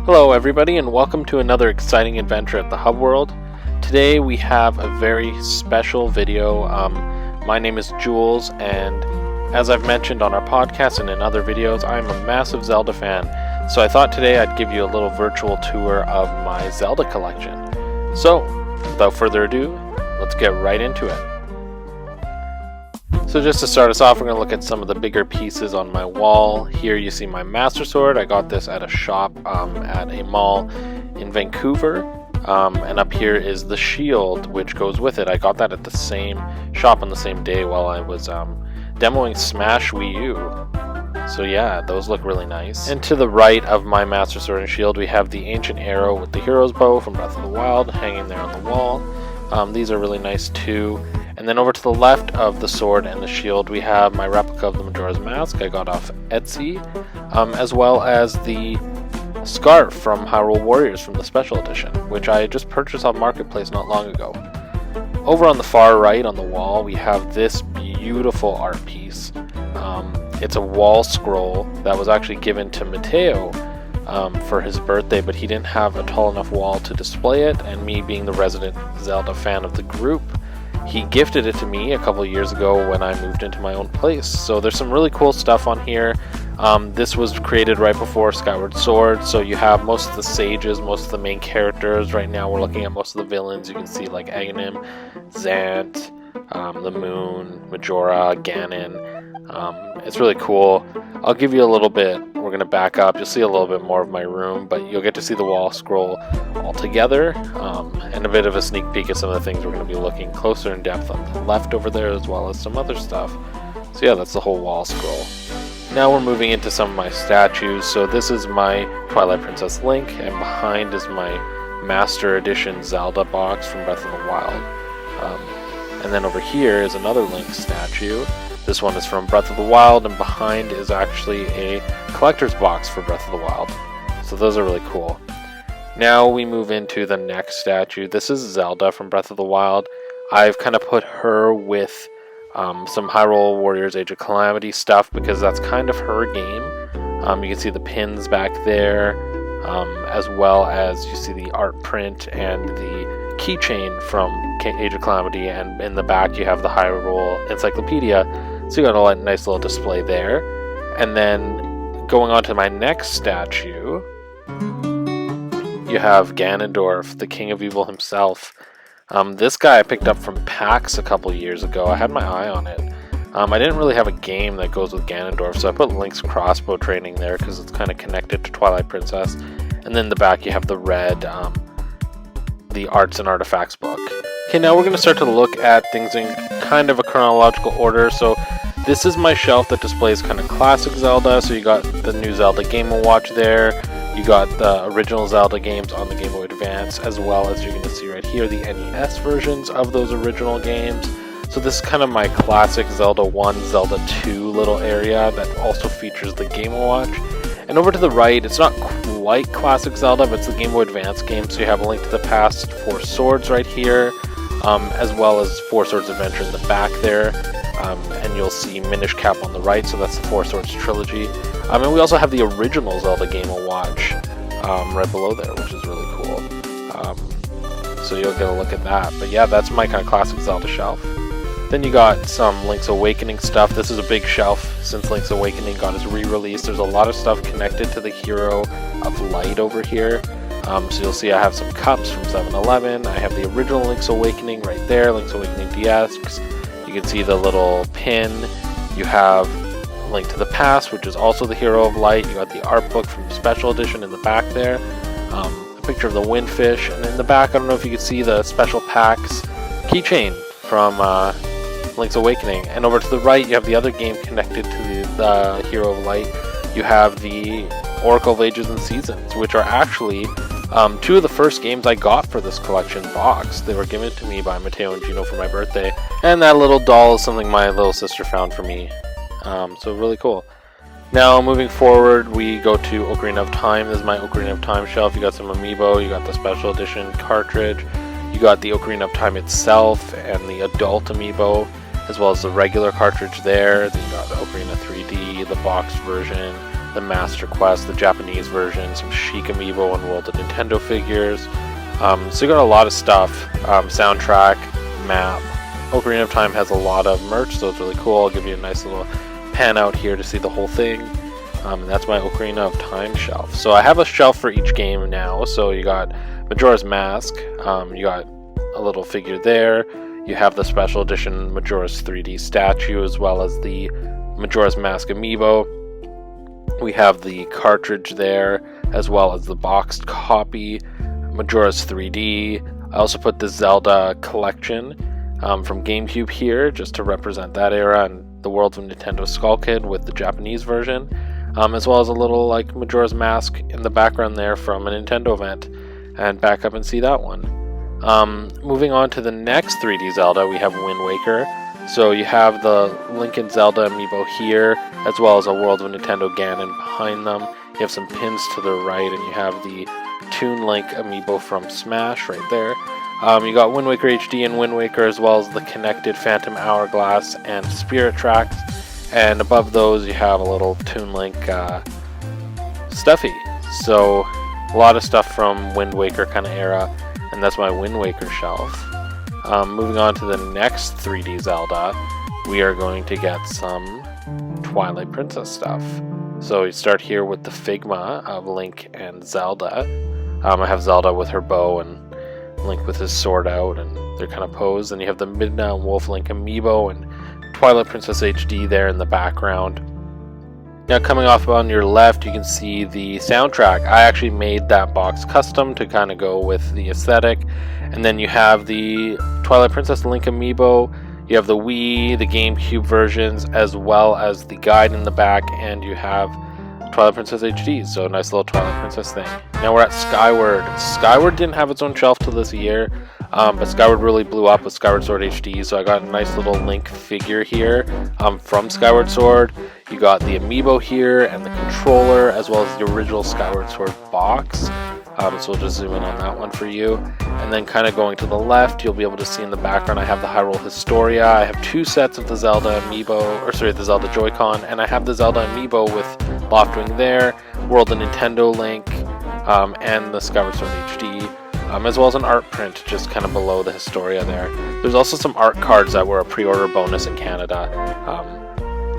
Hello everybody and welcome to another exciting adventure at the Hub World. Today we have a very special video. My name is Jules, and as I've mentioned on our podcast and in other videos, I'm a massive Zelda fan. So I thought today I'd give you a little virtual tour of my Zelda collection. So without further ado, let's get right into it. So just to start us off, we're going to look at some of the bigger pieces on my wall. Here you see my Master Sword. I got this at a shop at a mall in Vancouver. And up here is the shield, which goes with it. I got that at the same shop on the same day while I was demoing Smash Wii U. So yeah, those look really nice. And to the right of my Master Sword and Shield, we have the Ancient Arrow with the Hero's Bow from Breath of the Wild hanging there on the wall. These are really nice too. And then over to the left of the sword and the shield, we have my replica of the Majora's Mask I got off Etsy, as well as the scarf from Hyrule Warriors from the Special Edition, which I just purchased on Marketplace not long ago. Over on the far right on the wall, we have this beautiful art piece. It's a wall scroll that was actually given to Mateo for his birthday, but he didn't have a tall enough wall to display it, and me being the resident Zelda fan of the group, he gifted it to me a couple of years ago when I moved into my own place. So there's some really cool stuff on here. This was created right before Skyward Sword, so you have most of the sages, most of the main characters. Right now we're looking at most of the villains. You can see like Aghanim, Zant, the Moon, Majora, Ganon. It's really cool. I'll give you a little bit. We're going to back up. You'll see a little bit more of my room, but you'll get to see the wall scroll all together, and a bit of a sneak peek at some of the things we're going to be looking closer in depth on the left over there, as well as some other stuff. So yeah, that's the whole wall scroll. Now we're moving into some of my statues. So this is my Twilight Princess Link, and behind is my Master Edition Zelda box from Breath of the Wild. And then over here is another Link statue. This one is from Breath of the Wild, and behind is actually a collector's box for Breath of the Wild. So those are really cool. Now we move into the next statue. This is Zelda from Breath of the Wild. I've kind of put her with some Hyrule Warriors Age of Calamity stuff because that's kind of her game. You can see the pins back there, as well as you see the art print and the keychain from Age of Calamity, and in the back you have the Hyrule Encyclopedia. So you got a nice little display there. And then going on to my next statue, you have Ganondorf, the King of Evil himself. This guy I picked up from PAX a couple years ago. I had my eye on it. I didn't really have a game that goes with Ganondorf, so I put Link's crossbow training there because it's kind of connected to Twilight Princess. And then in the back you have the red, the Arts and Artifacts book. Okay, now we're going to start to look at things in kind of a chronological order. So this is my shelf that displays kind of classic Zelda. So you got the new Zelda Game & Watch there. You got the original Zelda games on the Game Boy Advance, as well as you're going to see right here the NES versions of those original games. So this is kind of my classic Zelda 1, Zelda 2 little area that also features the Game & Watch. And over to the right, it's not quite classic Zelda, but it's the Game Boy Advance game. So you have A Link to the Past, Four Swords right here, as well as Four Swords Adventure in the back there. And you'll see Minish Cap on the right, so that's the Four Swords trilogy. And we also have the original Zelda Game & Watch right below there, which is really cool. So you'll get a look at that. But yeah, that's my kind of classic Zelda shelf. Then you got some Link's Awakening stuff. This is a big shelf since Link's Awakening got his re-release. There's a lot of stuff connected to the Hero of Light over here. So you'll see I have some cups from 7-Eleven. I have the original Link's Awakening right there, Link's Awakening DX. You can see the little pin. You have Link to the Past, which is also the Hero of Light. You got the art book from the Special Edition in the back there. A picture of the Windfish. And in the back, I don't know if you can see the Special Packs keychain from Link's Awakening. And over to the right, you have the other game connected to the Hero of Light. You have the Oracle of Ages and Seasons, which are actually two of the first games I got for this collection box. They were given to me by Mateo and Gino for my birthday. And that little doll is something my little sister found for me. So really cool. Now moving forward, we go to Ocarina of Time. This is my Ocarina of Time shelf. You got some amiibo, you got the Special Edition cartridge, you got the Ocarina of Time itself and the adult amiibo, as well as the regular cartridge there. Then you got the Ocarina 3D, the box version, the Master Quest, the Japanese version, some Chic amiibo, and World of Nintendo figures. So you got a lot of stuff. Soundtrack, map. Ocarina of Time has a lot of merch, so it's really cool. I'll give you a nice little pan out here to see the whole thing. And that's my Ocarina of Time shelf. So I have a shelf for each game now. So you got Majora's Mask. You got a little figure there. You have the special edition Majora's 3D statue, as well as the Majora's Mask amiibo. We have the cartridge there, as well as the boxed copy, Majora's 3D. I also put the Zelda collection from GameCube here, just to represent that era, and the World of Nintendo Skull Kid with the Japanese version, as well as a little like Majora's Mask in the background there from a Nintendo event, and back up and see that one. Moving on to the next 3D Zelda, we have Wind Waker. So you have the Link and Zelda amiibo here, as well as a World of Nintendo Ganon behind them. You have some pins to the right, and you have the Toon Link amiibo from Smash right there. You got Wind Waker HD and Wind Waker, as well as the connected Phantom Hourglass and Spirit Tracks. And above those, you have a little Toon Link stuffy. So a lot of stuff from Wind Waker kind of era, and that's my Wind Waker shelf. Moving on to the next 3D Zelda, we are going to get some Twilight Princess stuff. So you start here with the Figma of Link and Zelda. I have Zelda with her bow and Link with his sword out, and they're kind of posed. And you have the Midnight Wolf Link amiibo and Twilight Princess HD there in the background. Now coming off on your left, you can see the soundtrack. I actually made that box custom to kind of go with the aesthetic. And then you have the Twilight Princess Link amiibo, you have the Wii, the GameCube versions, as well as the guide in the back, and you have Twilight Princess HD, so a nice little Twilight Princess thing. Now we're at Skyward. Skyward didn't have its own shelf till this year, but Skyward really blew up with Skyward Sword HD, so I got a nice little Link figure here from Skyward Sword. You got the amiibo here and the controller, as well as the original Skyward Sword box. So we'll just zoom in on that one for you. And then kind of going to the left, you'll be able to see in the background I have the Hyrule Historia. I have two sets of the Zelda amiibo, or sorry, the Zelda Joy-Con, and I have the Zelda amiibo with Loftwing there, World of Nintendo Link, and the Skyward Sword HD, as well as an art print just kind of below the Historia there. There's also some art cards that were a pre-order bonus in Canada.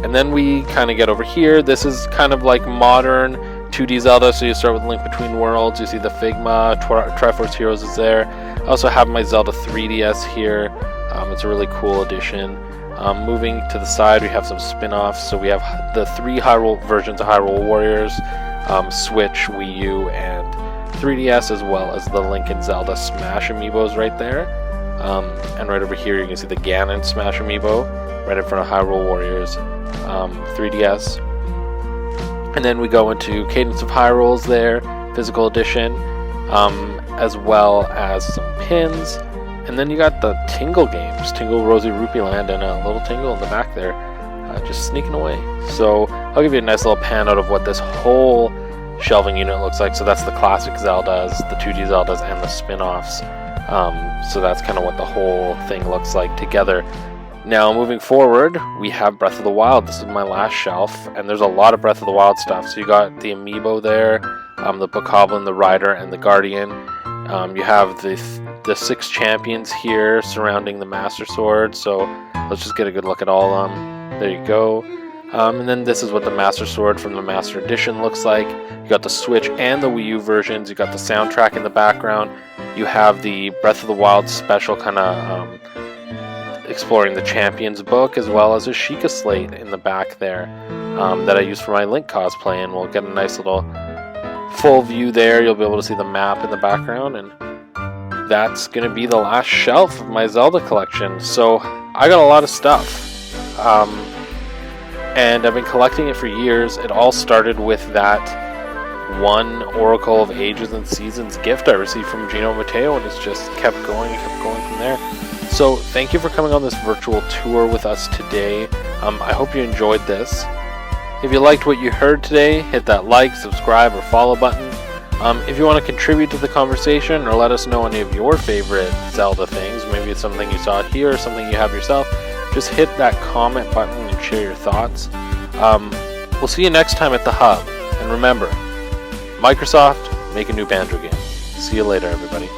And then we kind of get over here. This is kind of like modern 2D Zelda, so you start with Link Between Worlds. You see the Figma, Triforce Heroes is there. I also have my Zelda 3DS here. It's a really cool addition. Moving to the side, we have some spin-offs. So we have the three Hyrule versions of Hyrule Warriors, Switch, Wii U, and 3DS, as well as the Link and Zelda Smash amiibos right there. And right over here, you can see the Ganon Smash amiibo right in front of Hyrule Warriors 3DS. And then we go into Cadence of Hyrule's there, physical edition, as well as some pins. And then you got the Tingle games, Tingle Rosy Rupee Land, and a little Tingle in the back there, just sneaking away. So I'll give you a nice little pan out of what this whole shelving unit looks like. So that's the classic Zeldas, the 2D Zeldas, and the spin-offs. So that's kind of what the whole thing looks like together. Now, moving forward, we have Breath of the Wild. This is my last shelf, and there's a lot of Breath of the Wild stuff. So you got the amiibo there, the Bokoblin, the Rider, and the Guardian. You have the 6 champions here surrounding the Master Sword. So let's just get a good look at all of them. There you go. And then this is what the Master Sword from the Master Edition looks like. You got the Switch and the Wii U versions. You got the soundtrack in the background. You have the Breath of the Wild special kind of exploring the Champions book, as well as a Sheikah slate in the back there that I use for my Link cosplay, and we'll get a nice little full view there. You'll be able to see the map in the background, and that's going to be the last shelf of my Zelda collection. So I got a lot of stuff, and I've been collecting it for years. It all started with that one Oracle of Ages and Seasons gift I received from Gino Matteo, and it's just kept going from there. So thank you for coming on this virtual tour with us today. I hope you enjoyed this. If you liked what you heard today, hit that like, subscribe, or follow button. If you want to contribute to the conversation or let us know any of your favorite Zelda things, maybe it's something you saw here or something you have yourself, just hit that comment button and share your thoughts. We'll see you next time at the Hub. And remember, Microsoft, make a new Banjo game. See you later, everybody.